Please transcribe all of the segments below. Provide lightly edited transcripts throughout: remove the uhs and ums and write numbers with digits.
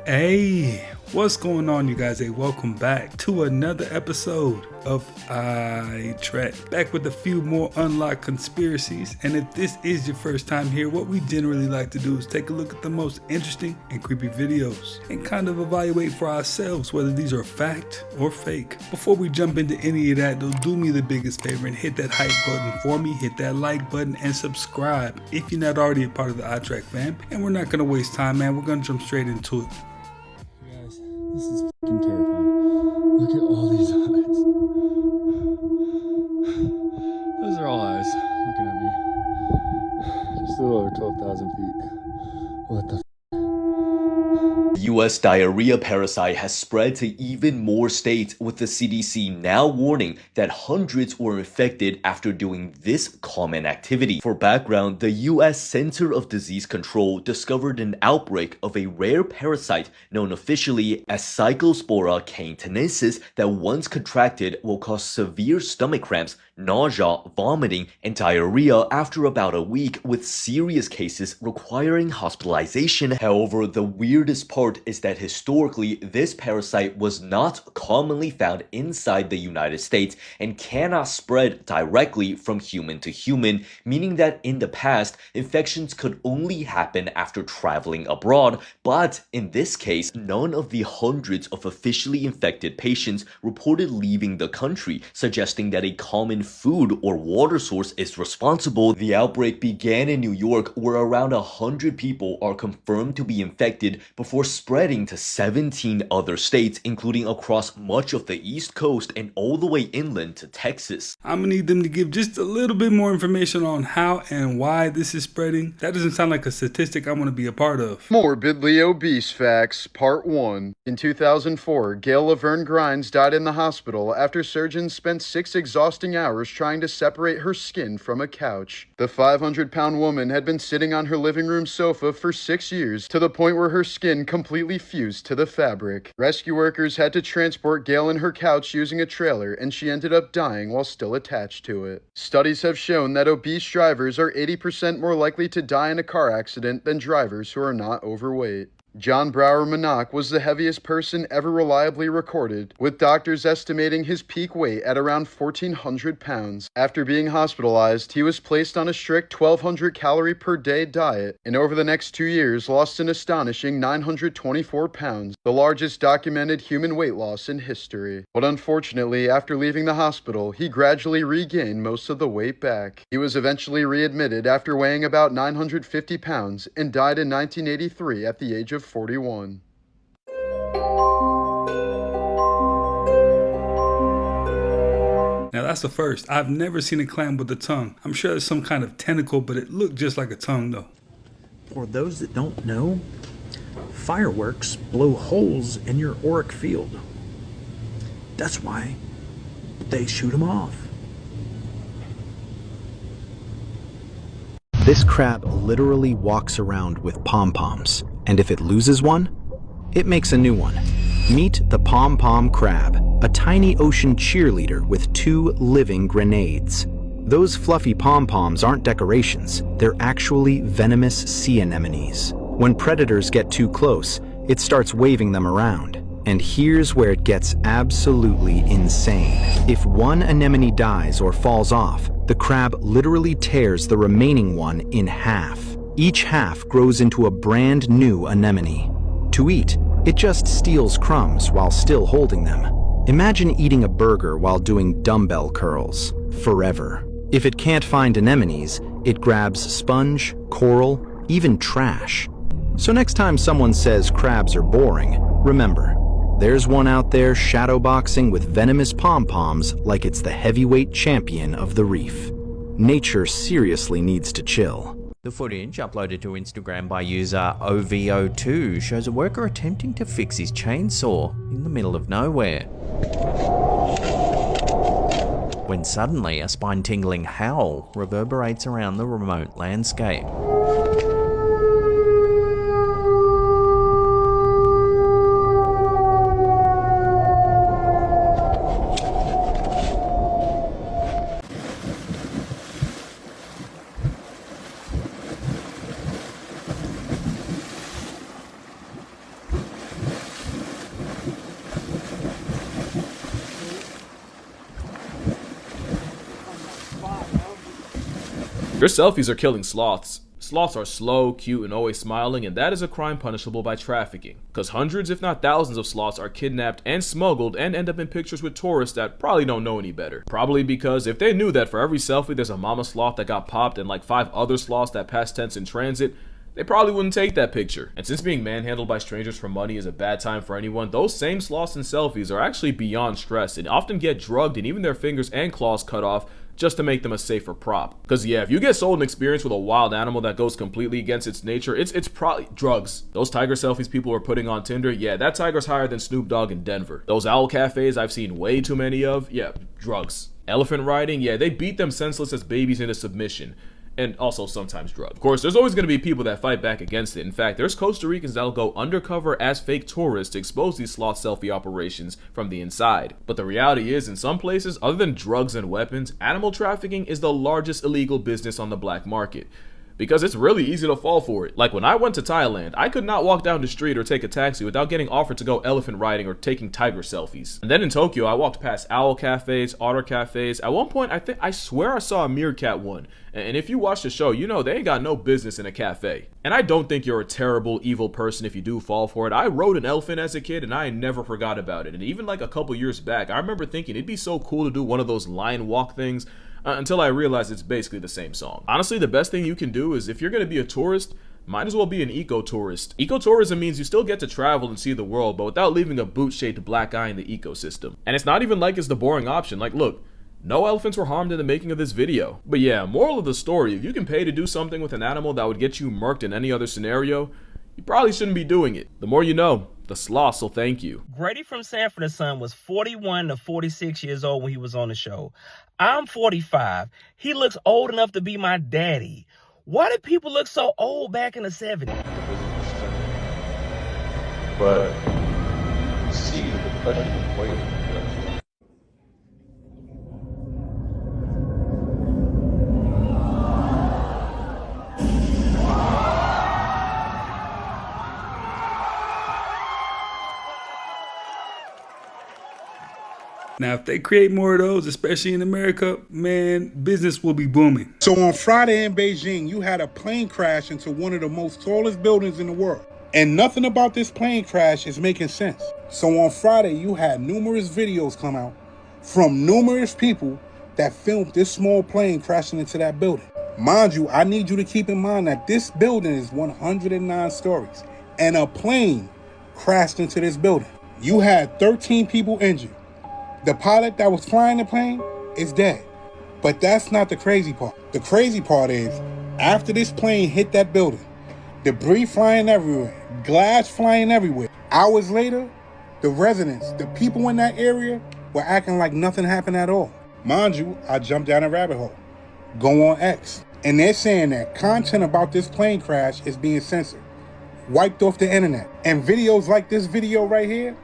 Hey, what's going on, you guys? Hey, welcome back to another episode of I Trek. Back with a few more unlocked conspiracies. And if this is your first time here, what we generally like to do is take a look at the most interesting and creepy videos and kind of evaluate for ourselves whether these are fact or fake. Before we jump into any of that, though, do me the biggest favor and hit that hype button for me, hit that like button, and subscribe if you're not already a part of the I Trek fam. And we're not going to waste time, man. We're going to jump straight into it. This is fucking terrifying. Look at all these eyes. Those are all eyes looking at me. Just a little over 12,000 feet. What the The US diarrhea parasite has spread to even more states, with the CDC now warning that hundreds were infected after doing this common activity. For background, the US Center of Disease Control discovered an outbreak of a rare parasite known officially as Cyclospora cayetanensis that once contracted will cause severe stomach cramps, nausea, vomiting, and diarrhea after about a week, with serious cases requiring hospitalization. However, the weirdest part is that historically, this parasite was not commonly found inside the United States and cannot spread directly from human to human, meaning that in the past, infections could only happen after traveling abroad. But in this case, none of the hundreds of officially infected patients reported leaving the country, suggesting that a common food or water source is responsible. The outbreak began in New York, where around 100 people are confirmed to be infected before spreading to 17 other states, including across much of the East Coast and all the way inland to Texas. I'm gonna need them to give just a little bit more information on how and why this is spreading. That doesn't sound like a statistic I want to be a part of. Morbidly Obese Facts, Part 1. In 2004, Gail Laverne Grimes died in the hospital after surgeons spent 6 exhausting hours trying to separate her skin from a couch. The 500-pound woman had been sitting on her living room sofa for 6 years, to the point where her skin completely fused to the fabric. Rescue workers had to transport Gail and her couch using a trailer, and she ended up dying while still attached to it. Studies have shown that obese drivers are 80% more likely to die in a car accident than drivers who are not overweight. John Brower Minock was the heaviest person ever reliably recorded, with doctors estimating his peak weight at around 1,400 pounds. After being hospitalized, he was placed on a strict 1,200 calorie per day diet, and over the next 2 years lost an astonishing 924 pounds, the largest documented human weight loss in history. But unfortunately, after leaving the hospital, he gradually regained most of the weight back. He was eventually readmitted after weighing about 950 pounds and died in 1983 at the age of 41. Now that's the first. I've never seen a clam with a tongue. I'm sure it's some kind of tentacle, but it looked just like a tongue though. For those that don't know, fireworks blow holes in your auric field. That's why they shoot them off. This crab literally walks around with pom-poms, and if it loses one, it makes a new one. Meet the pom-pom crab, a tiny ocean cheerleader with 2 living grenades. Those fluffy pom-poms aren't decorations, they're actually venomous sea anemones. When predators get too close, it starts waving them around. And here's where it gets absolutely insane. If one anemone dies or falls off, the crab literally tears the remaining one in half. Each half grows into a brand new anemone. To eat, it just steals crumbs while still holding them. Imagine eating a burger while doing dumbbell curls, forever. If it can't find anemones, it grabs sponge, coral, even trash. So next time someone says crabs are boring, remember, there's one out there shadowboxing with venomous pom-poms like it's the heavyweight champion of the reef. Nature seriously needs to chill. The footage, uploaded to Instagram by user OVO2, shows a worker attempting to fix his chainsaw in the middle of nowhere, when suddenly a spine-tingling howl reverberates around the remote landscape. Your selfies are killing sloths. Sloths are slow, cute, and always smiling, and that is a crime punishable by trafficking. Because hundreds, if not thousands of sloths are kidnapped and smuggled and end up in pictures with tourists that probably don't know any better. Probably because if they knew that for every selfie there's a mama sloth that got popped and like 5 other sloths that passed tense in transit, they probably wouldn't take that picture. And since being manhandled by strangers for money is a bad time for anyone, those same sloths in selfies are actually beyond stressed and often get drugged and even their fingers and claws cut off just to make them a safer prop. Because yeah, if you get sold an experience with a wild animal that goes completely against its nature, it's probably drugs. Those tiger selfies people are putting on Tinder, yeah, that tiger's higher than Snoop Dogg in Denver. Those owl cafes I've seen way too many of, yeah, drugs. Elephant riding, yeah, they beat them senseless as babies into submission. And also sometimes drugs. Of course, there's always going to be people that fight back against it. In fact, there's Costa Ricans that'll go undercover as fake tourists to expose these sloth selfie operations from the inside. But the reality is, in some places, other than drugs and weapons, animal trafficking is the largest illegal business on the black market. Because it's really easy to fall for it. Like when I went to Thailand, I could not walk down the street or take a taxi without getting offered to go elephant riding or taking tiger selfies. And then in Tokyo, I walked past owl cafes, otter cafes. At one point, I swear I saw a meerkat one. And if you watch the show, you know they ain't got no business in a cafe. And I don't think you're a terrible, evil person if you do fall for it. I rode an elephant as a kid and I never forgot about it. And even like a couple years back, I remember thinking it'd be so cool to do one of those lion walk things. Until I realized it's basically the same song. Honestly, the best thing you can do is if you're going to be a tourist, might as well be an eco-tourist. Eco-tourism means you still get to travel and see the world, but without leaving a boot-shaped black eye in the ecosystem. And it's not even like it's the boring option. Like, look, no elephants were harmed in the making of this video. But yeah, moral of the story, if you can pay to do something with an animal that would get you murked in any other scenario, you probably shouldn't be doing it. The more you know, the sloths will thank you. Grady from Sanford & Son was 41 to 46 years old when he was on the show. I'm 45. He looks old enough to be my daddy. Why did people look so old back in the 70s? But see, the question is wait. Now, if they create more of those, especially in America, man, business will be booming. So on Friday in Beijing, you had a plane crash into one of the most tallest buildings in the world. And nothing about this plane crash is making sense. So on Friday, you had numerous videos come out from numerous people that filmed this small plane crashing into that building. Mind you, I need you to keep in mind that this building is 109 stories and a plane crashed into this building. You had 13 people injured. The pilot that was flying the plane is dead. But that's not the crazy part. The crazy part is, after this plane hit that building, debris flying everywhere, glass flying everywhere. Hours later, the residents, the people in that area, were acting like nothing happened at all. Mind you, I jumped down a rabbit hole. Go on X. And they're saying that content about this plane crash is being censored, wiped off the internet. And videos like this video right here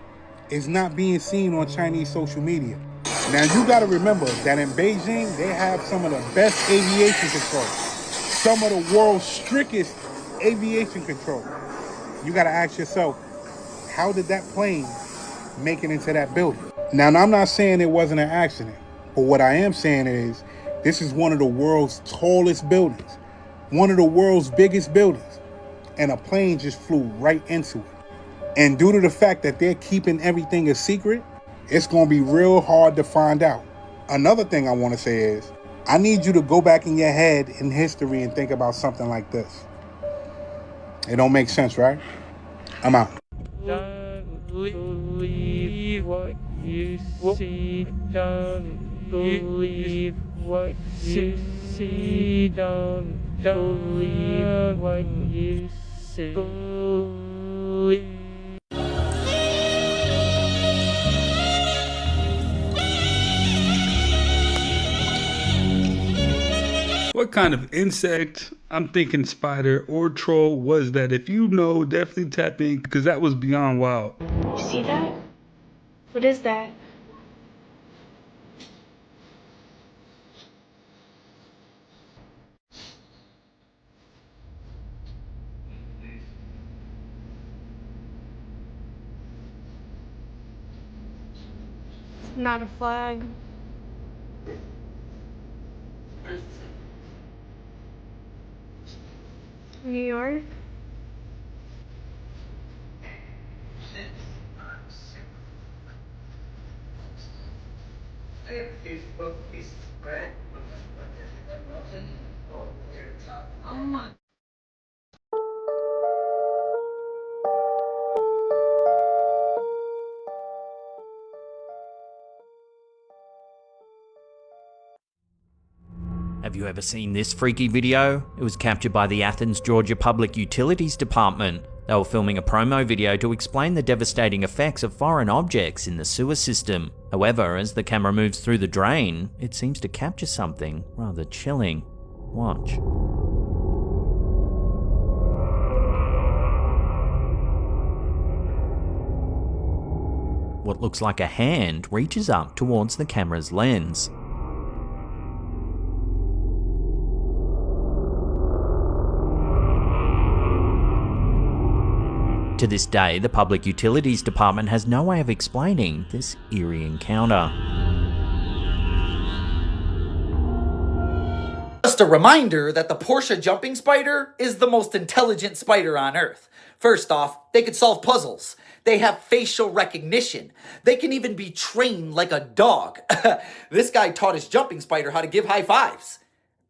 is not being seen on Chinese social media. Now you gotta remember that in Beijing, they have some of the best aviation control, some of the world's strictest aviation control. You gotta ask yourself, how did that plane make it into that building? Now, I'm not saying it wasn't an accident, but what I am saying is, this is one of the world's tallest buildings, one of the world's biggest buildings, and a plane just flew right into it. And due to the fact that they're keeping everything a secret, it's going to be real hard to find out. Another thing I want to say is, I need you to go back in your head in history and think about something like this. It don't make sense, right? I'm out. Don't believe what you see. Don't believe what you see. Don't believe what you see. Believe. What kind of insect, I'm thinking spider or troll, was that? If you know, definitely tap in, because that was beyond wild. You see that? What is that? It's not a flag. New York? Oh my. Have you ever seen this freaky video? It was captured by the Athens, Georgia Public Utilities Department. They were filming a promo video to explain the devastating effects of foreign objects in the sewer system. However, as the camera moves through the drain, it seems to capture something rather chilling. Watch. What looks like a hand reaches up towards the camera's lens. To this day, the Public Utilities Department has no way of explaining this eerie encounter. Just a reminder that the Porsche jumping spider is the most intelligent spider on Earth. First off, they could solve puzzles. They have facial recognition. They can even be trained like a dog. This guy taught his jumping spider how to give high fives.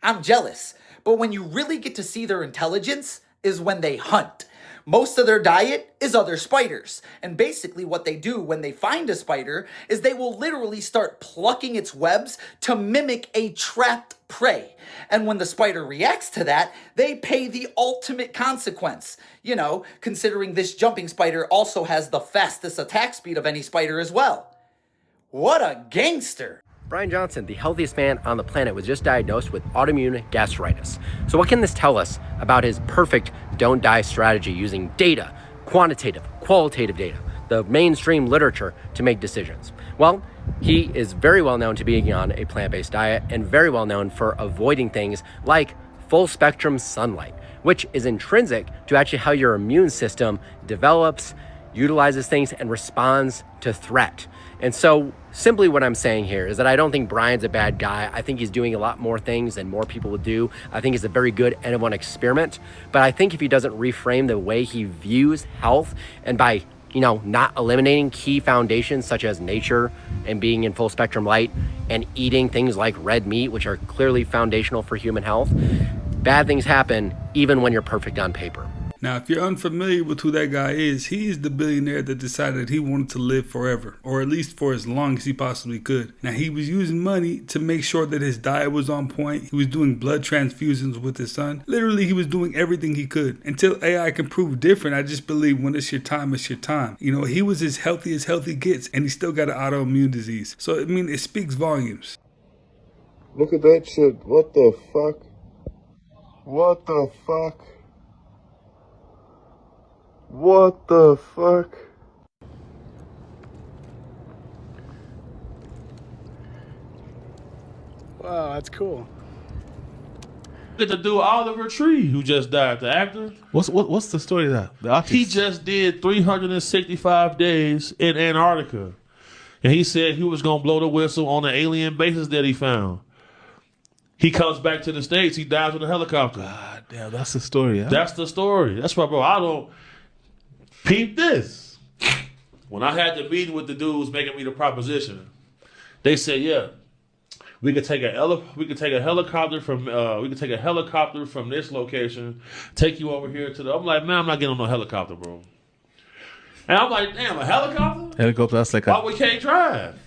I'm jealous. But when you really get to see their intelligence is when they hunt. Most of their diet is other spiders. And basically what they do when they find a spider is they will literally start plucking its webs to mimic a trapped prey. And when the spider reacts to that, they pay the ultimate consequence. You know, considering this jumping spider also has the fastest attack speed of any spider as well. What a gangster! Brian Johnson, the healthiest man on the planet, was just diagnosed with autoimmune gastritis. So what can this tell us about his perfect don't die strategy using data, quantitative, qualitative data, the mainstream literature to make decisions? Well, he is very well known to being on a plant-based diet and very well known for avoiding things like full spectrum sunlight, which is intrinsic to actually how your immune system develops, utilizes things, and responds to threat. And so simply what I'm saying here is that I don't think Brian's a bad guy. I think he's doing a lot more things than more people would do. I think it's a very good N of 1 experiment. But I think if he doesn't reframe the way he views health, and by, you know, not eliminating key foundations such as nature and being in full spectrum light and eating things like red meat, which are clearly foundational for human health, bad things happen even when you're perfect on paper. Now, if you're unfamiliar with who that guy is, he is the billionaire that decided he wanted to live forever, or at least for as long as he possibly could. Now, he was using money to make sure that his diet was on point. He was doing blood transfusions with his son. Literally, he was doing everything he could. Until AI can prove different, I just believe when it's your time, it's your time. You know, he was as healthy gets, and he still got an autoimmune disease. So, I mean, it speaks volumes. Look at that shit. What the fuck? What the fuck? What the fuck? Wow, that's cool. Get to do Oliver Tree, who just died, the actor. What's the story of that? The artist? He just did 365 days in Antarctica. And he said he was going to blow the whistle on the alien bases that he found. He comes back to the States, he dies with a helicopter. God damn, that's the story, huh? That's the story. That's why, bro, I don't... Peep this. When I had the meeting with the dudes making me the proposition, they said, "Yeah, we could take a helicopter from this location, take you over here to the." I'm like, man, I'm not getting on no helicopter, bro. And I'm like, damn, a helicopter? Helicopter, that's like why we can't drive?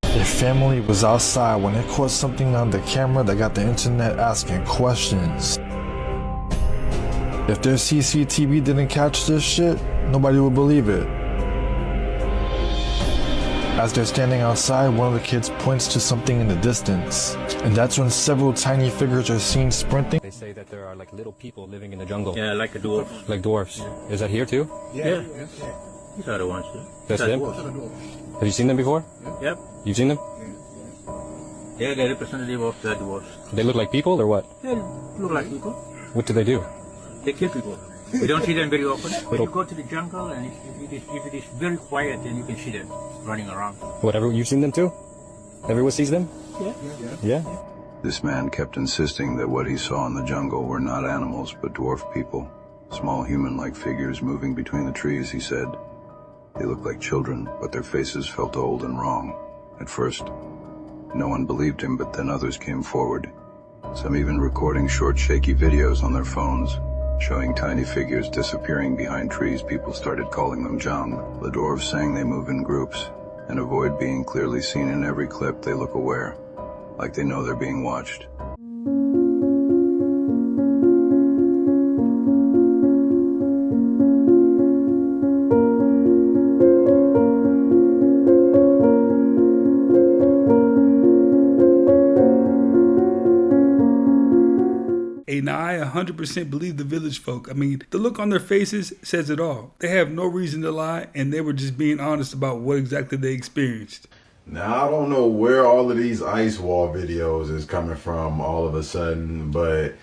Their family was outside when they caught something on the camera that got the internet asking questions. If their CCTV didn't catch this shit, nobody would believe it. As they're standing outside, one of the kids points to something in the distance. And that's when several tiny figures are seen sprinting. They say that there are like little people living in the jungle. Yeah, like a dwarf. Like dwarfs. Yeah. Is that here too? Yeah. These are the ones. That's them? Have you seen them before? Yep. You've seen them? Yeah, they're representative of the dwarfs. They look like people or what? They look like people. What do they do? They kill people. We don't see them very often. When you go to the jungle and if it is very quiet, then you can see them running around. Whatever, you've seen them too? Everyone sees them? Yeah. This man kept insisting that what he saw in the jungle were not animals, but dwarf people. Small human-like figures moving between the trees, he said. They looked like children, but their faces felt old and wrong. At first, no one believed him, but then others came forward. Some even recording short, shaky videos on their phones, showing tiny figures disappearing behind trees. People started calling them Jang. The dwarves saying they move in groups and avoid being clearly seen in every clip. They look aware, like they know they're being watched. And I 100% believe the village folk. I mean, the look on their faces says it all. They have no reason to lie, and they were just being honest about what exactly they experienced. Now, I don't know where all of these ice wall videos is coming from all of a sudden, but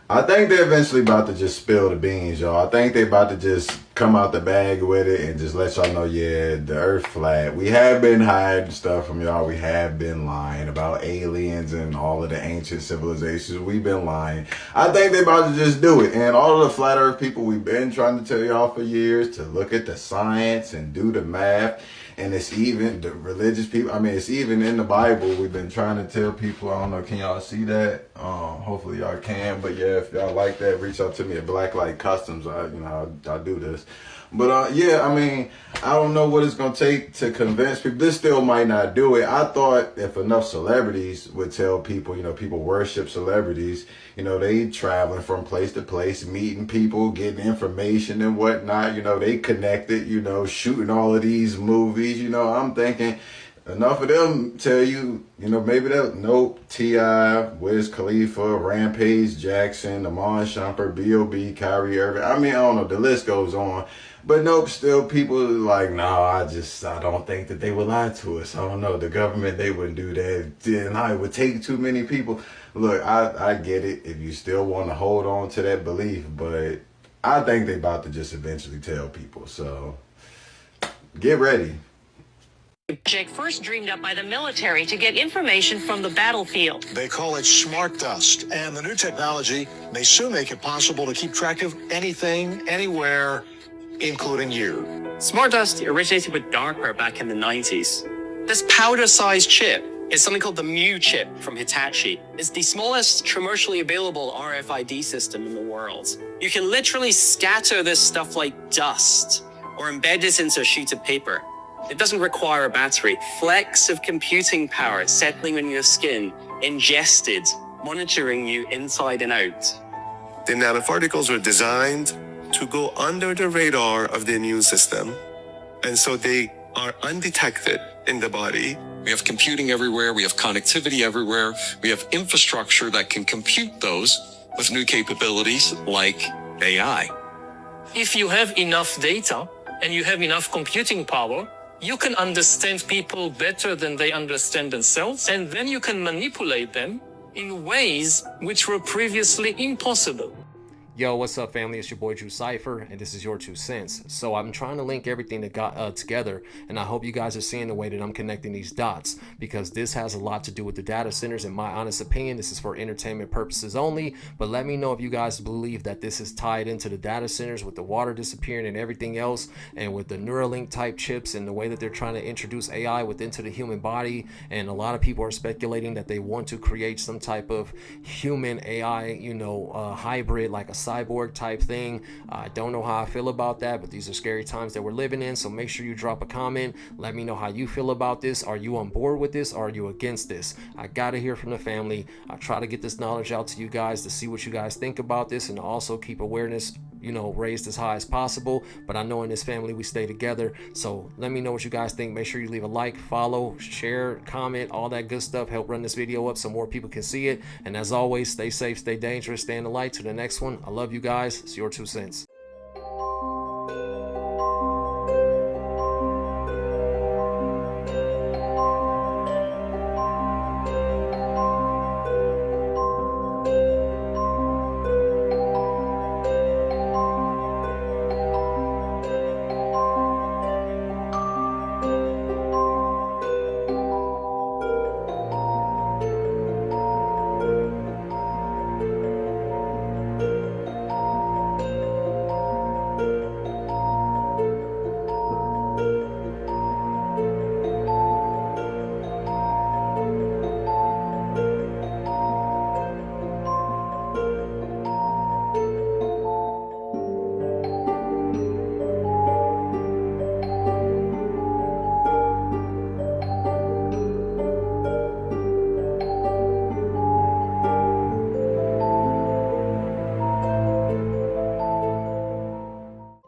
I think they're eventually about to just spill the beans, y'all. I think they're about to just come out the bag with it and just let y'all know, yeah, the earth flat. We have been hiding stuff from y'all. We have been lying about aliens and all of the ancient civilizations. We've been lying. I think they're about to just do it. And all of the flat earth people, we've been trying to tell y'all for years to look at the science and do the math. And it's even the religious people. I mean, it's even in the Bible. We've been trying to tell people. I don't know. Can y'all see that? Hopefully y'all can. But yeah, if y'all like that, reach out to me at Blacklight Customs. I'll do this. But yeah, I mean, I don't know what it's gonna take to convince people. This still might not do it. I thought if enough celebrities would tell people, people worship celebrities. They traveling from place to place, meeting people, getting information and whatnot. They connected, shooting all of these movies. I'm thinking enough of them tell you, maybe they'll nope, T.I., Wiz Khalifa, Rampage Jackson, Amon Shumpert, B.O.B., Kyrie Irving. I mean, I don't know, the list goes on. But nope, still people are like, no, I don't think that they would lie to us. I don't know, the government, they wouldn't do that. And it would take too many people. Look, I get it if you still want to hold on to that belief, but I think they about to just eventually tell people. So get ready. Project first dreamed up by the military to get information from the battlefield. They call it smart dust, and the new technology may soon make it possible to keep track of anything, anywhere, including you. Smart dust originated with DARPA back in the 90s. This powder-sized chip is something called the Mu chip from Hitachi. It's the smallest commercially available RFID system in the world. You can literally scatter this stuff like dust or embed it into a sheet of paper. It doesn't require a battery. Flecks of computing power settling on your skin, ingested, monitoring you inside and out. The nanoparticles were designed to go under the radar of the immune system, and so they are undetected in the body. We have computing everywhere, we have connectivity everywhere, we have infrastructure that can compute those with new capabilities like AI. If you have enough data and you have enough computing power, you can understand people better than they understand themselves, and then you can manipulate them in ways which were previously impossible. Yo, what's up, family? It's your boy Drew Cypher, and this is your 2 cents. So I'm trying to link everything that got together, and I hope you guys are seeing the way that I'm connecting these dots, because this has a lot to do with the data centers. In my honest opinion, this is for entertainment purposes only, but let me know if you guys believe that this is tied into the data centers with the water disappearing and everything else, and with the Neuralink type chips and the way that they're trying to introduce AI into the human body. And a lot of people are speculating that they want to create some type of human AI, hybrid, like a cyborg type thing. I don't know how I feel about that, but these are scary times that we're living in. So make sure you drop a comment. Let me know how you feel about this. Are you on board with this? Or are you against this? I gotta hear from the family. I try to get this knowledge out to you guys to see what you guys think about this, and to also keep awareness raised as high as possible. But I know in this family we stay together. So let me know what you guys think. Make sure you leave a like, follow, share, comment, all that good stuff. Help run this video up so more people can see it. And as always, stay safe, stay dangerous, stay in the light. To the next one, I love you guys. It's your 2 cents.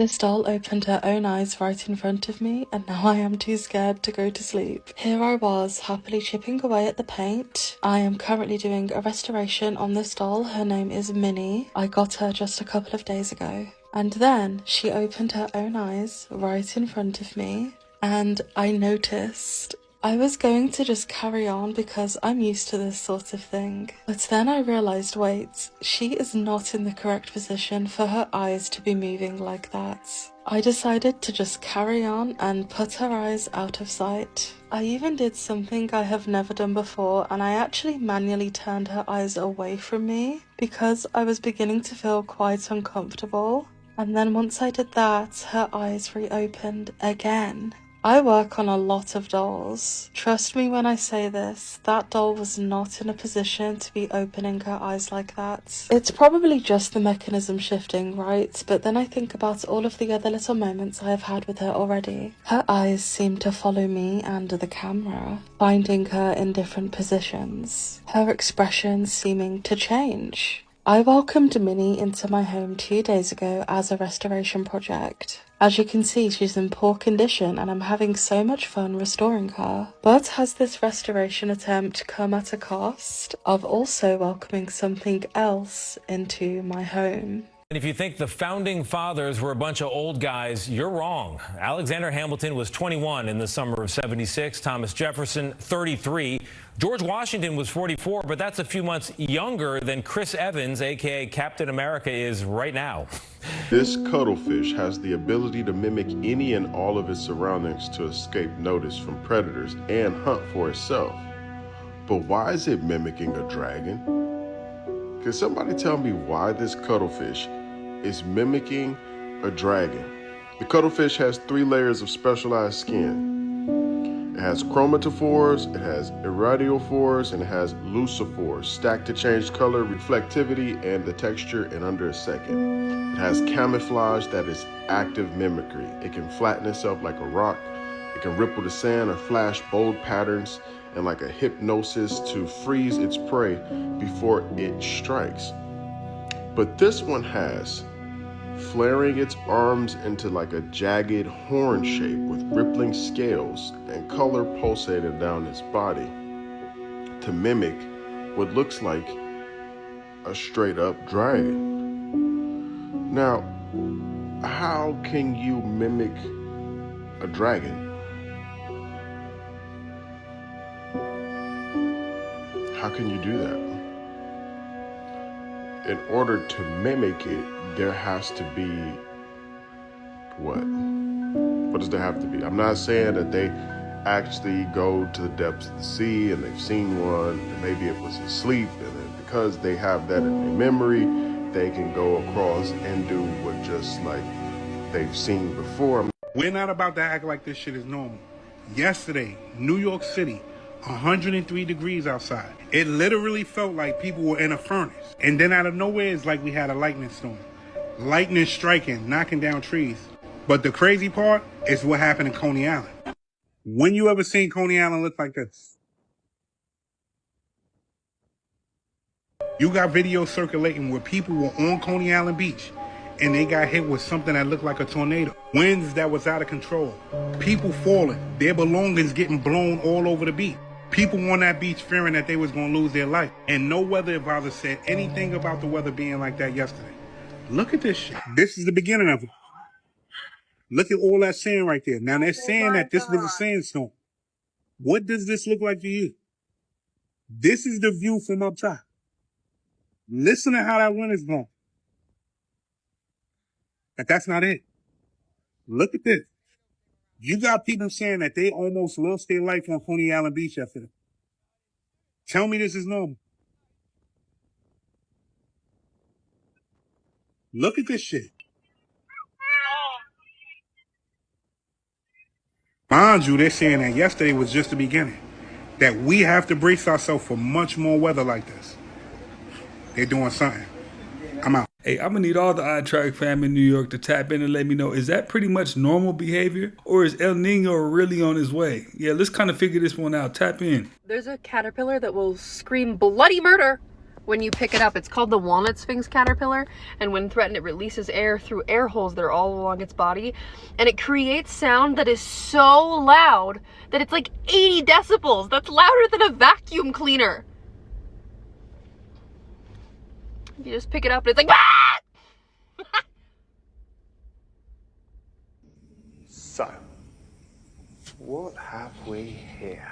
This doll opened her own eyes right in front of me, and now I am too scared to go to sleep. Here I was, happily chipping away at the paint. I am currently doing a restoration on this doll. Her name is Minnie. I got her just a couple of days ago. And then she opened her own eyes right in front of me, and I noticed. I was going to just carry on because I'm used to this sort of thing. But then I realized, wait, she is not in the correct position for her eyes to be moving like that. I decided to just carry on and put her eyes out of sight. I even did something I have never done before, and I actually manually turned her eyes away from me because I was beginning to feel quite uncomfortable. And then once I did that, her eyes reopened again. I work on a lot of dolls. Trust me when I say this, that doll was not in a position to be opening her eyes like that. It's probably just the mechanism shifting, right? But then I think about all of the other little moments I have had with her already. Her eyes seem to follow me and the camera, finding her in different positions. Her expression seeming to change. I welcomed Minnie into my home 2 days ago as a restoration project. As you can see, she's in poor condition and I'm having so much fun restoring her. But has this restoration attempt come at a cost of also welcoming something else into my home? And if you think the founding fathers were a bunch of old guys, you're wrong. Alexander Hamilton was 21 in the summer of '76, Thomas Jefferson 33, George Washington was 44, but that's a few months younger than Chris Evans, aka Captain America, is right now. This cuttlefish has the ability to mimic any and all of its surroundings to escape notice from predators and hunt for itself. But why is it mimicking a dragon? Can somebody tell me why this cuttlefish is mimicking a dragon? The cuttlefish has 3 layers of specialized skin. It has chromatophores, it has iridophores, and it has lucifores, stacked to change color, reflectivity, and the texture in under a second. It has camouflage that is active mimicry. It can flatten itself like a rock. It can ripple the sand or flash bold patterns, and like a hypnosis to freeze its prey before it strikes. But this one has flaring its arms into like a jagged horn shape with rippling scales and color pulsating down its body to mimic what looks like a straight up dragon. Now, how can you mimic a dragon? How can you do that? In order to mimic it, there has to be what? What does there have to be? I'm not saying that they actually go to the depths of the sea and they've seen one, and maybe it was asleep, and then because they have that in their memory, they can go across and do what just like they've seen before. We're not about to act like this shit is normal. Yesterday, New York City, 103 degrees outside. It literally felt like people were in a furnace. And then out of nowhere, it's like we had a lightning storm. Lightning striking, knocking down trees. But the crazy part is what happened in Coney Island. When you ever seen Coney Island look like this? You got videos circulating where people were on Coney Island Beach and they got hit with something that looked like a tornado. Winds that was out of control. People falling. Their belongings getting blown all over the beach. People on that beach fearing that they was going to lose their life. And no weather advisor said anything about the weather being like that yesterday. Look at this shit. This is the beginning of it. Look at all that sand right there. Now they're saying that this was a sandstorm. What does this look like to you? This is the view from up top. Listen to how that wind is blowing. But that's not it. Look at this. You got people saying that they almost lost their life on Coney Island Beach yesterday. Tell me this is normal. Look at this shit. Mind you, they're saying that yesterday was just the beginning. That we have to brace ourselves for much more weather like this. They're doing something. I'm out. Hey, I'm gonna need all the iTrack fam in New York to tap in and let me know, is that pretty much normal behavior? Or is El Nino really on his way? Yeah, let's kind of figure this one out. Tap in. There's a caterpillar that will scream bloody murder when you pick it up. It's called the walnut sphinx caterpillar, and when threatened, it releases air through air holes that are all along its body, and it creates sound that is so loud that it's like 80 decibels. That's louder than a vacuum cleaner. You just pick it up and it's like, ah! So, what have we here?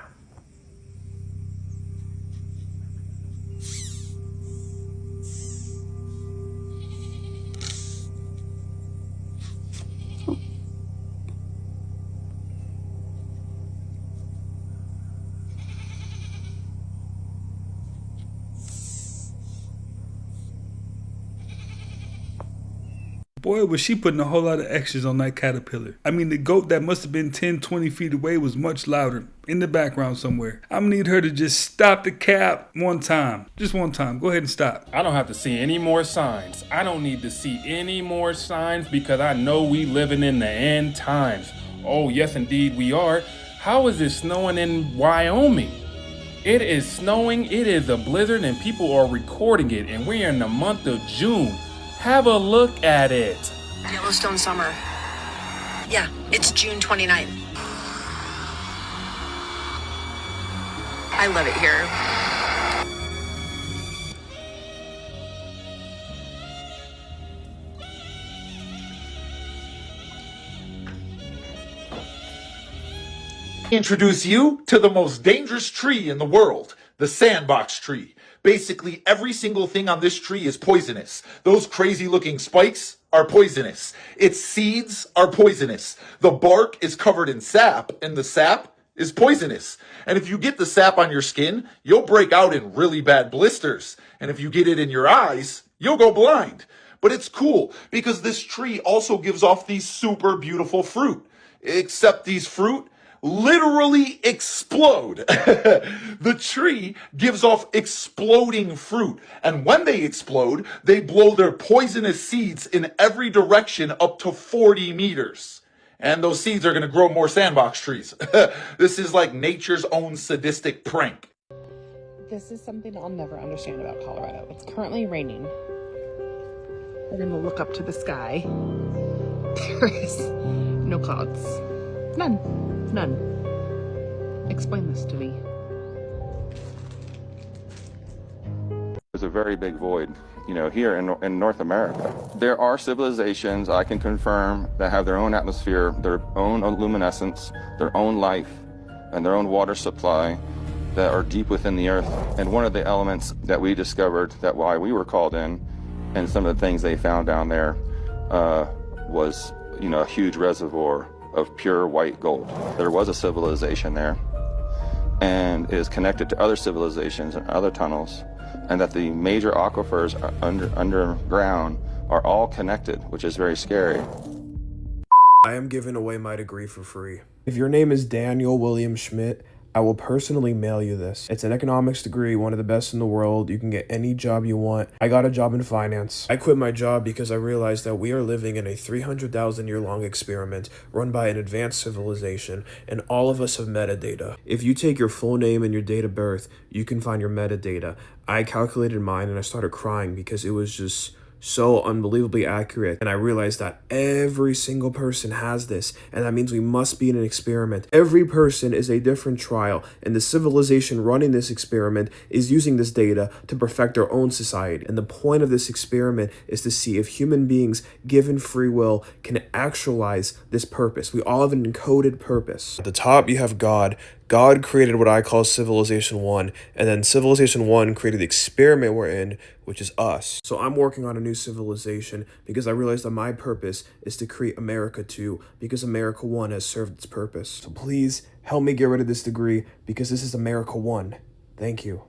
Boy, was she putting a whole lot of extras on that caterpillar. I mean, the goat that must have been 10, 20 feet away was much louder, in the background somewhere. I'm gonna need her to just stop the cap one time. Just one time. Go ahead and stop. I don't have to see any more signs. I don't need to see any more signs because I know we living in the end times. Oh, yes, indeed we are. How is it snowing in Wyoming? It is snowing, it is a blizzard, and people are recording it, and we're in the month of June. Have a look at it. Yellowstone summer. Yeah, it's June 29th. I love it here. Introduce you to the most dangerous tree in the world, the sandbox tree. Basically, every single thing on this tree is poisonous. Those crazy looking spikes are poisonous. Its seeds are poisonous. The bark is covered in sap, and the sap is poisonous. And if you get the sap on your skin, you'll break out in really bad blisters. And if you get it in your eyes, you'll go blind. But it's cool because this tree also gives off these super beautiful fruit. Except these fruit literally explode. The tree gives off exploding fruit. And when they explode, they blow their poisonous seeds in every direction up to 40 meters. And those seeds are going to grow more sandbox trees. This is like nature's own sadistic prank. This is something I'll never understand about Colorado. It's currently raining. We're going to look up to the sky. There is no clouds. None. Explain this to me. There's a very big void, here in North America. There are civilizations, I can confirm, that have their own atmosphere, their own luminescence, their own life, and their own water supply that are deep within the earth. And one of the elements that we discovered, that why we were called in, and some of the things they found down there was, a huge reservoir of pure white gold. There was a civilization there, and is connected to other civilizations and other tunnels, and that the major aquifers underground are all connected, which is very scary. I am giving away my degree for free. If your name is Daniel William Schmidt, I will personally mail you this. It's an economics degree, one of the best in the world. You can get any job you want. I got a job in finance. I quit my job because I realized that we are living in a 300,000 year long experiment run by an advanced civilization, and all of us have metadata. If you take your full name and your date of birth, you can find your metadata. I calculated mine and I started crying because it was just so unbelievably accurate. And I realized that every single person has this, and that means we must be in an experiment. Every person is a different trial, and the civilization running this experiment is using this data to perfect their own society. And the point of this experiment is to see if human beings, given free will, can actualize this purpose. We all have an encoded purpose. At the top, you have God. God created what I call Civilization 1, and then Civilization 1 created the experiment we're in, which is us. So I'm working on a new civilization because I realized that my purpose is to create America 2, because America 1 has served its purpose. So please help me get rid of this degree, because this is America 1. Thank you.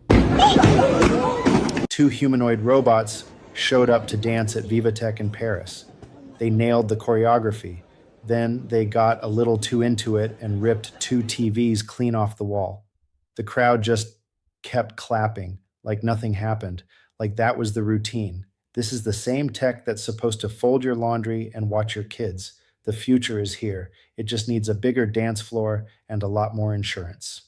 2 humanoid robots showed up to dance at Vivatech in Paris. They nailed the choreography. Then they got a little too into it and ripped 2 TVs clean off the wall. The crowd just kept clapping like nothing happened, like that was the routine. This is the same tech that's supposed to fold your laundry and watch your kids. The future is here. It just needs a bigger dance floor and a lot more insurance.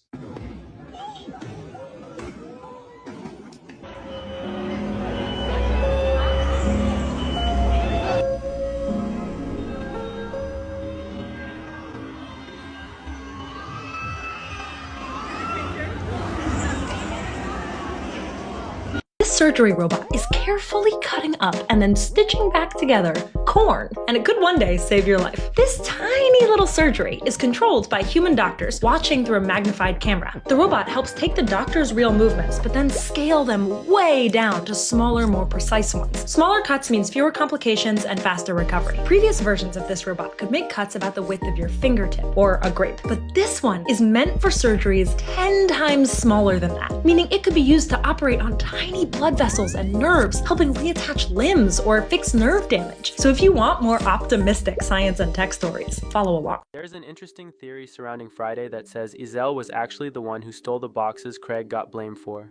surgery robot is carefully cutting up and then stitching back together corn, and it could one day save your life. This tiny little surgery is controlled by human doctors watching through a magnified camera. The robot helps take the doctor's real movements, but then scale them way down to smaller, more precise ones. Smaller cuts means fewer complications and faster recovery. Previous versions of this robot could make cuts about the width of your fingertip, or a grape, but this one is meant for surgeries 10 times smaller than that, meaning it could be used to operate on tiny blood vessels and nerves, helping reattach limbs or fix nerve damage. So if you want more optimistic science and tech stories, follow along. There's an interesting theory surrounding Friday that says Ezell was actually the one who stole the boxes Craig got blamed for.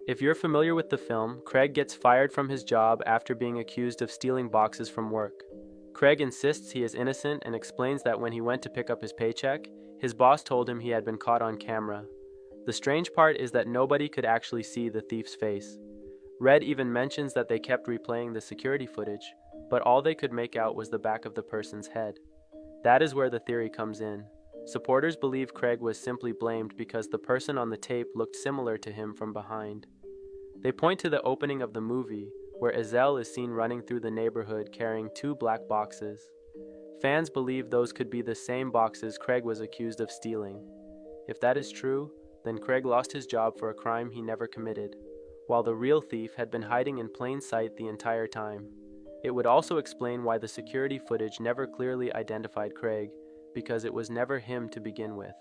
If you're familiar with the film, Craig gets fired from his job after being accused of stealing boxes from work. Craig insists he is innocent and explains that when he went to pick up his paycheck, his boss told him he had been caught on camera. The strange part is that nobody could actually see the thief's face. Red even mentions that they kept replaying the security footage, but all they could make out was the back of the person's head. That is where the theory comes in. Supporters believe Craig was simply blamed because the person on the tape looked similar to him from behind. They point to the opening of the movie, where Ezell is seen running through the neighborhood carrying 2 black boxes. Fans believe those could be the same boxes Craig was accused of stealing. If that is true, then Craig lost his job for a crime he never committed, while the real thief had been hiding in plain sight the entire time. It would also explain why the security footage never clearly identified Craig, because it was never him to begin with.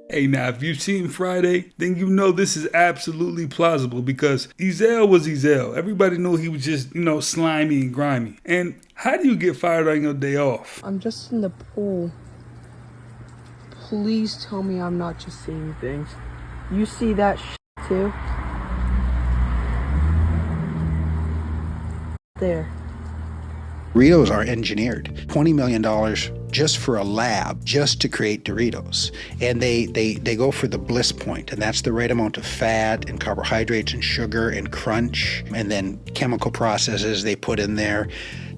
Hey, now, if you've seen Friday, then you know this is absolutely plausible because Ezell was Ezell. Everybody knew he was just, slimy and grimy. And how do you get fired on your day off? I'm just in the pool. Please tell me I'm not just seeing things. You see that too? There. Doritos are engineered. $20 million just for a lab, just to create Doritos. And they go for the bliss point, and that's the right amount of fat and carbohydrates and sugar and crunch, and then chemical processes they put in there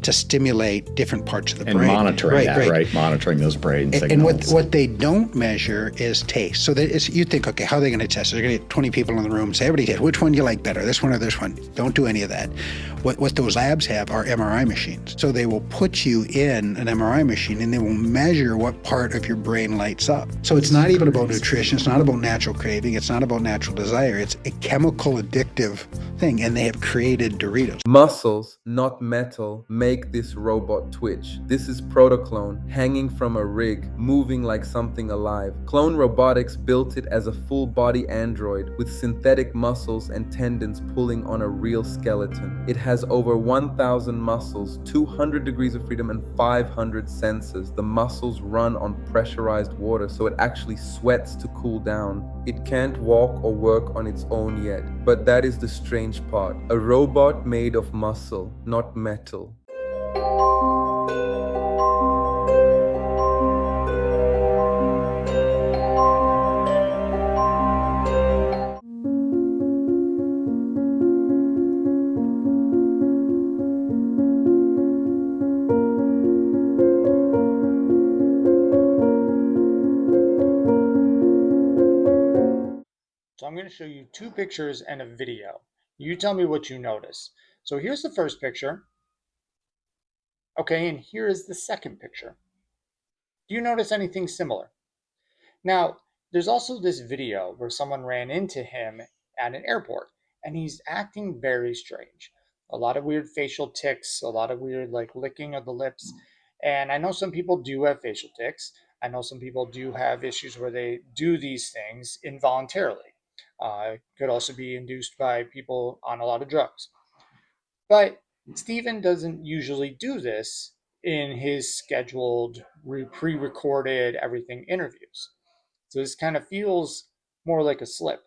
to stimulate different parts of the brain. And monitoring right? Monitoring those brain signals. And what they don't measure is taste. So you think, okay, how are they going to test it? They're going to get 20 people in the room and say, everybody taste, which one do you like better, this one or this one? Don't do any of that. What those labs have are MRI machines. So they will put you in an MRI machine and they will measure what part of your brain lights up. So it's not even about nutrition. It's not about natural craving. It's not about natural desire. It's a chemical addictive thing. And they have created Doritos. Muscles, not metal, make this robot twitch. This is Protoclone, hanging from a rig, moving like something alive. Clone Robotics built it as a full-body android with synthetic muscles and tendons pulling on a real skeleton. It has over 1,000 muscles, 200 degrees of freedom, and 500 sensors. The muscles run on pressurized water, so it actually sweats to cool down. It can't walk or work on its own yet, but that is the strange part. A robot made of muscle, not metal. So I'm going to show you 2 pictures and a video. You tell me what you notice. So here's the first picture. Okay, and here is the second picture. Do you notice anything similar? Now, there's also this video where someone ran into him at an airport, and he's acting very strange. A lot of weird facial tics, a lot of weird licking of the lips. And I know some people do have facial tics. I know some people do have issues where they do these things involuntarily. It could also be induced by people on a lot of drugs. But Stephen doesn't usually do this in his scheduled, pre-recorded everything interviews. So this kind of feels more like a slip.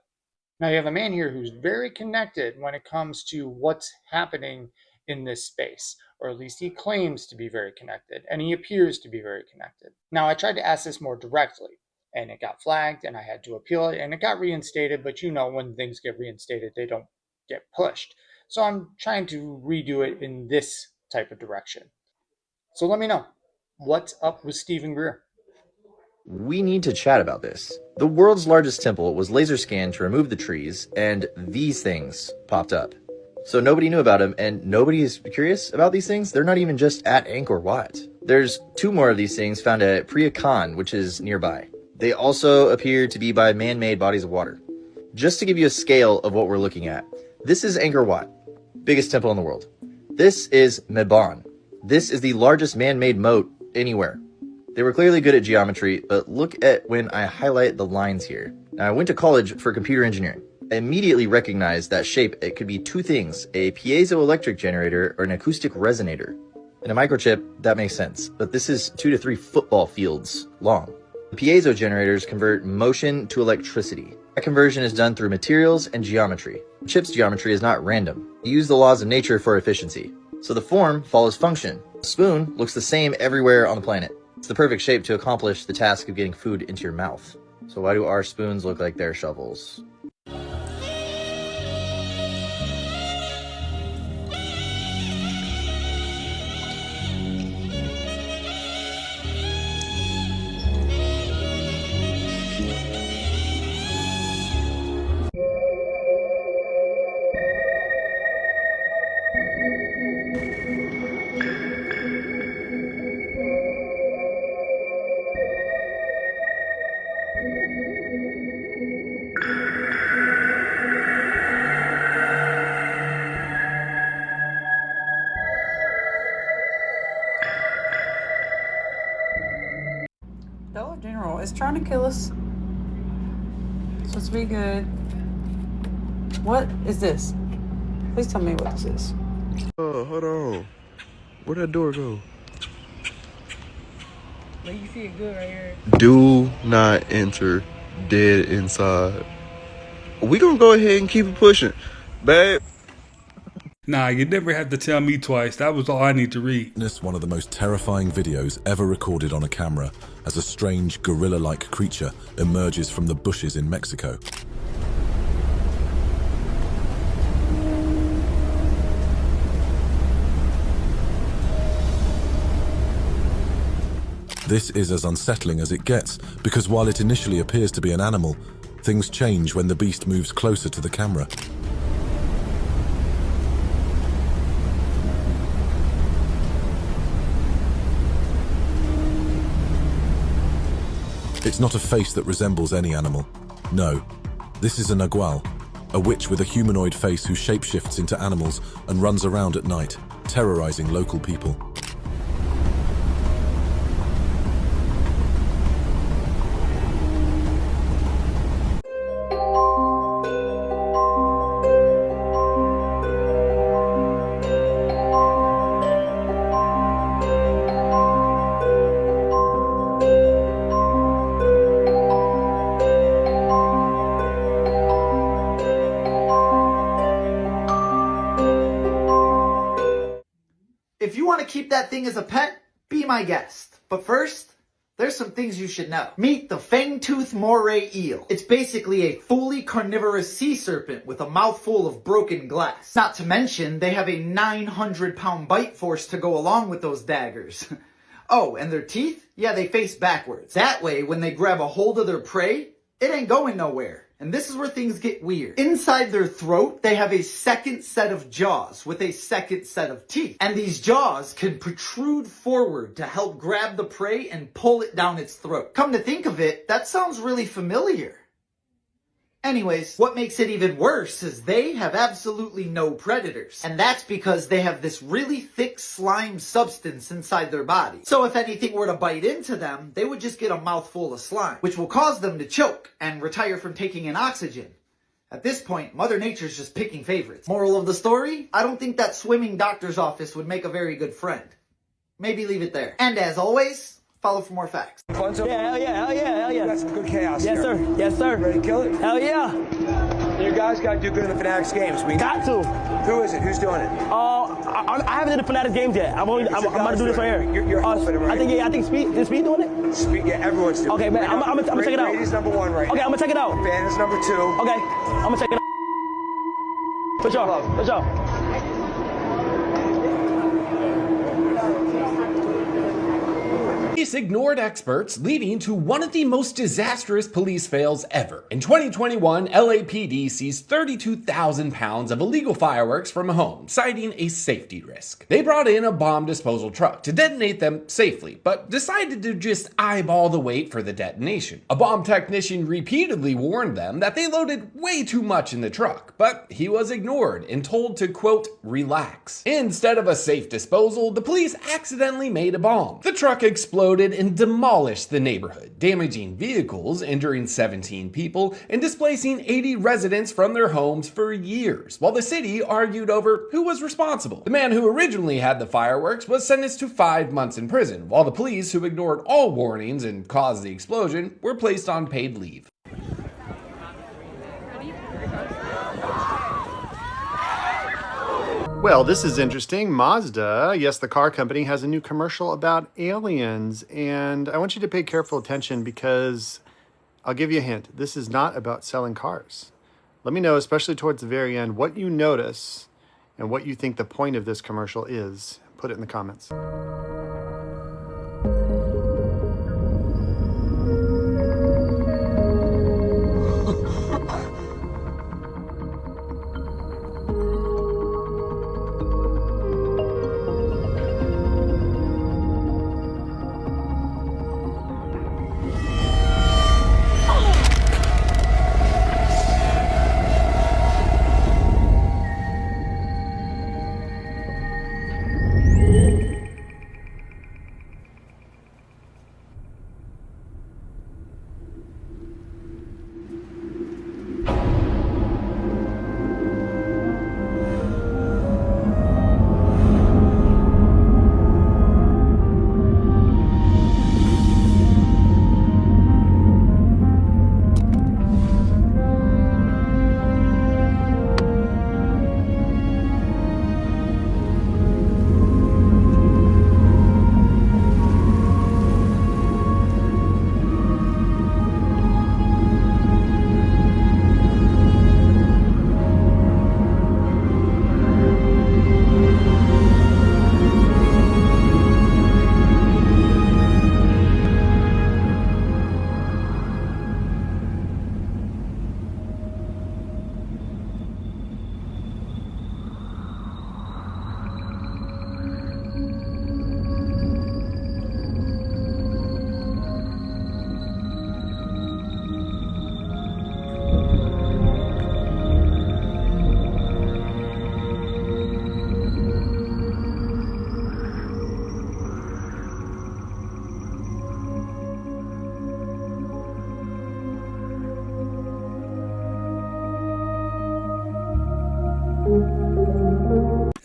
Now you have a man here who's very connected when it comes to what's happening in this space, or at least he claims to be very connected, and he appears to be very connected. Now I tried to ask this more directly, and it got flagged, and I had to appeal it, and it got reinstated, but when things get reinstated, they don't get pushed. So I'm trying to redo it in this type of direction. So let me know, what's up with Stephen Greer? We need to chat about this. The world's largest temple was laser scanned to remove the trees, and these things popped up. So nobody knew about them, and nobody is curious about these things. They're not even just at Angkor Wat. There's 2 more of these things found at Priya Khan, which is nearby. They also appear to be by man-made bodies of water. Just to give you a scale of what we're looking at, this is Angkor Wat, biggest temple in the world. This is Mebon. This is the largest man-made moat anywhere. They were clearly good at geometry, but look at when I highlight the lines here. Now, I went to college for computer engineering. I immediately recognized that shape. It could be 2 things, a piezoelectric generator or an acoustic resonator. In a microchip, that makes sense, but this is 2 to 3 football fields long. The piezo generators convert motion to electricity. That conversion is done through materials and geometry. The chip's geometry is not random. You use the laws of nature for efficiency. So the form follows function. A spoon looks the same everywhere on the planet. It's the perfect shape to accomplish the task of getting food into your mouth. So why do our spoons look like their shovels? Dollar General is trying to kill us. Supposed to be good. What is this? Please tell me what this is. Oh, hold on. Where'd that door go? Like, you see it good right here. Do not enter. Dead inside. We gonna go ahead and keep it pushing, babe. Nah, you never have to tell me twice. That was all I need to read. One of the most terrifying videos ever recorded on a camera as a strange gorilla-like creature emerges from the bushes in Mexico. This is as unsettling as it gets, because while it initially appears to be an animal, things change when the beast moves closer to the camera. It's not a face that resembles any animal. No, this is a nagual, a witch with a humanoid face who shapeshifts into animals and runs around at night, terrorizing local people. If you want to keep that thing as a pet, be my guest. But first, there's some things you should know. Meet the fang-toothed moray eel. It's basically a fully carnivorous sea serpent with a mouthful of broken glass. Not to mention, they have a 900-pound bite force to go along with those daggers. Oh, and their teeth? Yeah, they face backwards. That way, when they grab a hold of their prey, it ain't going nowhere. And this is where things get weird. Inside their throat, they have a second set of jaws with a second set of teeth. And these jaws can protrude forward to help grab the prey and pull it down its throat. Come to think of it, that sounds really familiar. Anyways, what makes it even worse is they have absolutely no predators. And that's because they have this really thick slime substance inside their body. So if anything were to bite into them, they would just get a mouthful of slime, which will cause them to choke and retire from taking in oxygen. At this point, Mother Nature's just picking favorites. Moral of the story? I don't think that swimming doctor's office would make a very good friend. Maybe leave it there. And as always, follow for more facts. Yeah, hell yeah, hell yeah, hell yeah. That's some good chaos. Yes, sir. Yes, sir. Ready to kill it? Hell yeah. You guys got to do good in the Fanatics games. We got to. Who is it? Who's doing it? I haven't done the Fanatics games yet. I'm about to do this right here. You're helping him, right? I think Speed. Is Speed doing it? Speed, yeah, everyone's doing it. Okay, man, I'm gonna check it out. Brady's number 1 right now. Okay, I'm gonna check it out. Van is number 2. Okay, I'm gonna check it out. For sure. For sure. police ignored experts, leading to one of the most disastrous police fails ever. In 2021, LAPD seized 32,000 pounds of illegal fireworks from a home, citing a safety risk. They brought in a bomb disposal truck to detonate them safely, but decided to just eyeball the weight for the detonation. A bomb technician repeatedly warned them that they loaded way too much in the truck, but he was ignored and told to, quote, relax. Instead of a safe disposal, the police accidentally made a bomb. The truck exploded and demolished the neighborhood, damaging vehicles, injuring 17 people, and displacing 80 residents from their homes for years, while the city argued over who was responsible. The man who originally had the fireworks was sentenced to 5 months in prison, while the police, who ignored all warnings and caused the explosion, were placed on paid leave. Well, this is interesting. Mazda, yes, the car company, has a new commercial about aliens. And I want you to pay careful attention because I'll give you a hint. This is not about selling cars. Let me know, especially towards the very end, what you notice and what you think the point of this commercial is. Put it in the comments.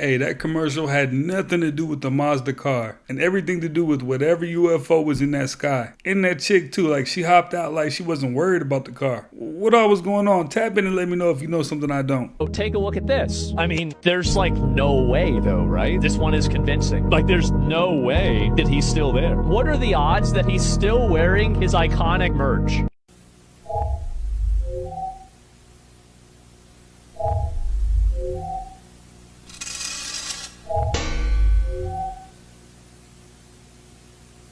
Hey, that commercial had nothing to do with the Mazda car and everything to do with whatever UFO was in that sky. And that chick too, like she hopped out like she wasn't worried about the car. What all was going on? Tap in and let me know if you know something I don't. Oh, take a look at this. I mean, there's like no way though, right? This one is convincing. Like there's no way that he's still there. What are the odds that he's still wearing his iconic merch?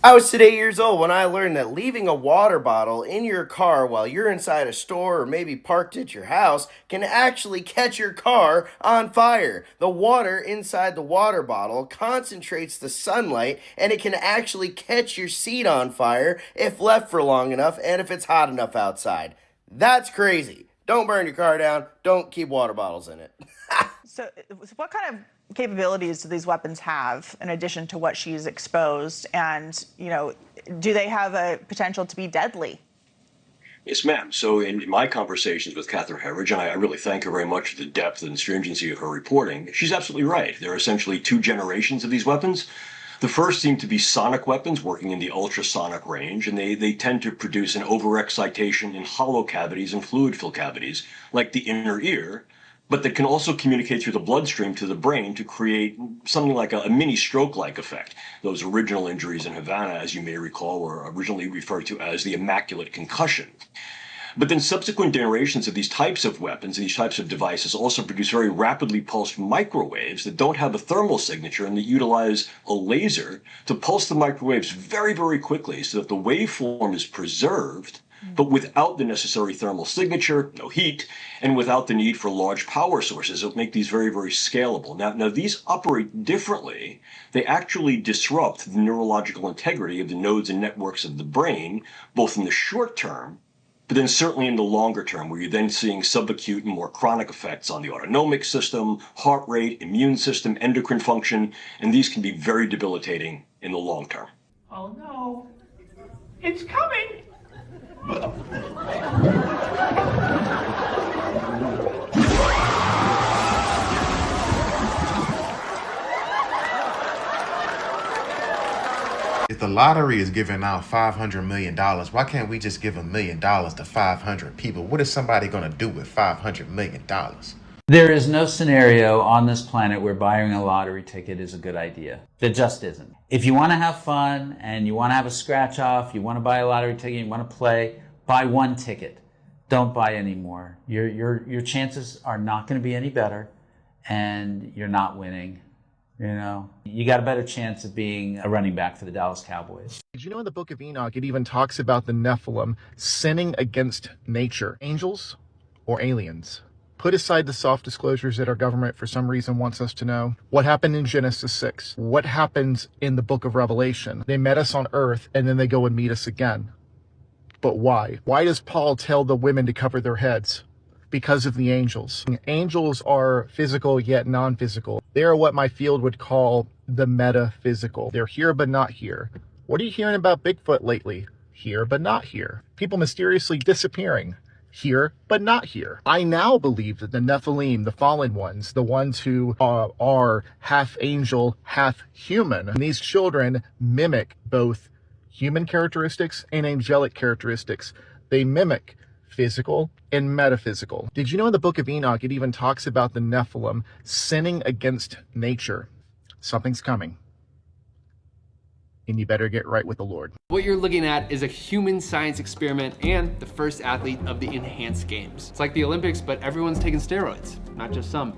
I was today years old when I learned that leaving a water bottle in your car while you're inside a store or maybe parked at your house can actually catch your car on fire. The water inside the water bottle concentrates the sunlight and it can actually catch your seat on fire if left for long enough and if it's hot enough outside. That's crazy. Don't burn your car down. Don't keep water bottles in it. So what kind of capabilities do these weapons have in addition to what she's exposed? And, you know, do they have a potential to be deadly? Yes, ma'am. So in my conversations with Catherine Herridge, and I really thank her very much for the depth and stringency of her reporting, she's absolutely right. There are essentially two generations of these weapons. The first seem to be sonic weapons working in the ultrasonic range, and they tend to produce an overexcitation in hollow cavities and fluid-filled cavities, like the inner ear, but that can also communicate through the bloodstream to the brain to create something like a mini stroke-like effect. Those original injuries in Havana, as you may recall, were originally referred to as the immaculate concussion. But then subsequent generations of these types of weapons, these types of devices, also produce very rapidly pulsed microwaves that don't have a thermal signature and that utilize a laser to pulse the microwaves very, very quickly so that the waveform is preserved, but without the necessary thermal signature, no heat, and without the need for large power sources that make these very, very scalable. Now these operate differently. They actually disrupt the neurological integrity of the nodes and networks of the brain, both in the short term, but then certainly in the longer term, where you're then seeing subacute and more chronic effects on the autonomic system, heart rate, immune system, endocrine function, and these can be very debilitating in the long term. Oh no, it's coming. If the lottery is giving out $500 million, why can't we just give $1 million to 500 people? What is somebody going to do with $500 million? There is no scenario on this planet where buying a lottery ticket is a good idea. There just isn't. If you want to have fun and you want to have a scratch off, you want to buy a lottery ticket, you want to play, buy one ticket. Don't buy any more. Your chances are not going to be any better, and you're not winning. You know, you got a better chance of being a running back for the Dallas Cowboys. Did you know in the book of Enoch, it even talks about the Nephilim sinning against nature? Angels or aliens? Put aside the soft disclosures that our government for some reason wants us to know. What happened in Genesis 6? What happens in the book of Revelation? They met us on earth and then they go and meet us again. But why? Why does Paul tell the women to cover their heads? Because of the angels. Angels are physical yet non-physical. They are what my field would call the metaphysical. They're here but not here. What are you hearing about Bigfoot lately? Here but not here. People mysteriously disappearing. Here but not here. I now believe that the Nephilim, the fallen ones, the ones who are half angel, half human, and these children mimic both human characteristics and angelic characteristics. They mimic physical and metaphysical. Did you know in the book of Enoch, it even talks about the Nephilim sinning against nature? Something's coming. And you better get right with the Lord. What you're looking at is a human science experiment and the first athlete of the enhanced games. It's like the Olympics, but everyone's taking steroids, not just some.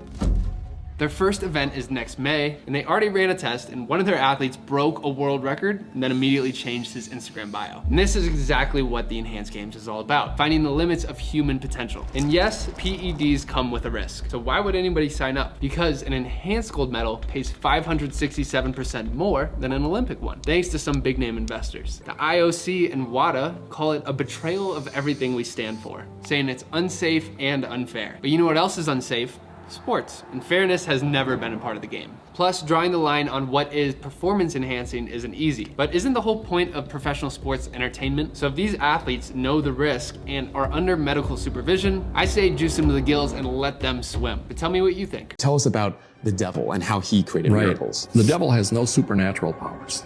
Their first event is next May, and they already ran a test, and one of their athletes broke a world record and then immediately changed his Instagram bio. And this is exactly what the Enhanced Games is all about, finding the limits of human potential. And yes, PEDs come with a risk. So why would anybody sign up? Because an enhanced gold medal pays 567% more than an Olympic one, thanks to some big name investors. The IOC and WADA call it a betrayal of everything we stand for, saying it's unsafe and unfair. But you know what else is unsafe? Sports. And fairness has never been a part of the game. Plus, drawing the line on what is performance enhancing isn't easy. But isn't the whole point of professional sports entertainment? So if these athletes know the risk and are under medical supervision, I say juice them to the gills and let them swim. But tell me what you think. Tell us about the devil and how he created miracles. The devil has no supernatural powers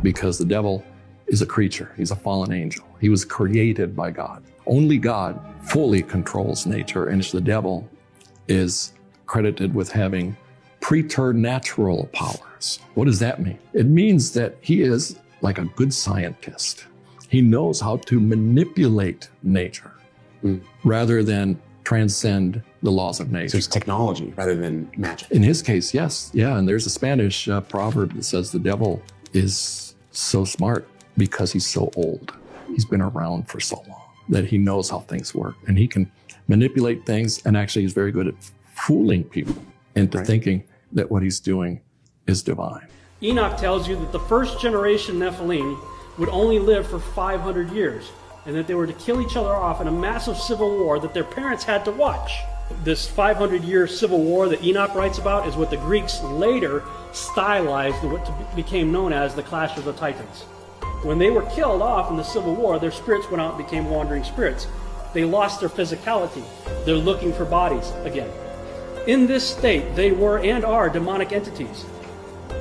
because the devil is a creature. He's a fallen angel. He was created by God. Only God fully controls nature, and it's the devil is credited with having preternatural powers. What does that mean? It means that he is like a good scientist. He knows how to manipulate nature rather than transcend the laws of nature. So it's technology rather than magic. In his case, yes. Yeah, and there's a Spanish proverb that says the devil is so smart because he's so old. He's been around for so long that he knows how things work, and he can manipulate things, and actually he's very good at fooling people into thinking that what he's doing is divine. Enoch tells you that the first generation Nephilim would only live for 500 years, and that they were to kill each other off in a massive civil war that their parents had to watch. This 500-year civil war that Enoch writes about is what the Greeks later stylized what became known as the Clash of the Titans. When they were killed off in the civil war, their spirits went out and became wandering spirits. They lost their physicality. They're looking for bodies again. In this state, they were and are demonic entities.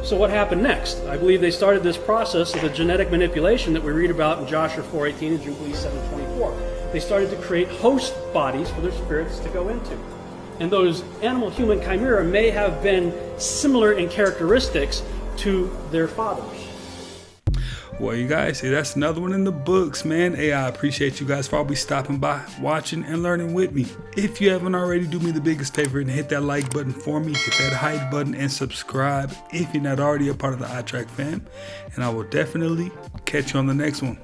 So what happened next? I believe they started this process of the genetic manipulation that we read about in Joshua 4:18 and Jubilees 7:24. They started to create host bodies for their spirits to go into. And those animal-human chimera may have been similar in characteristics to their fathers. Well, you guys, see, that's another one in the books, man. Hey, I appreciate you guys for always stopping by, watching, and learning with me. If you haven't already, do me the biggest favor and hit that like button for me, hit that hype button, and subscribe if you're not already a part of the iTrack fam. And I will definitely catch you on the next one.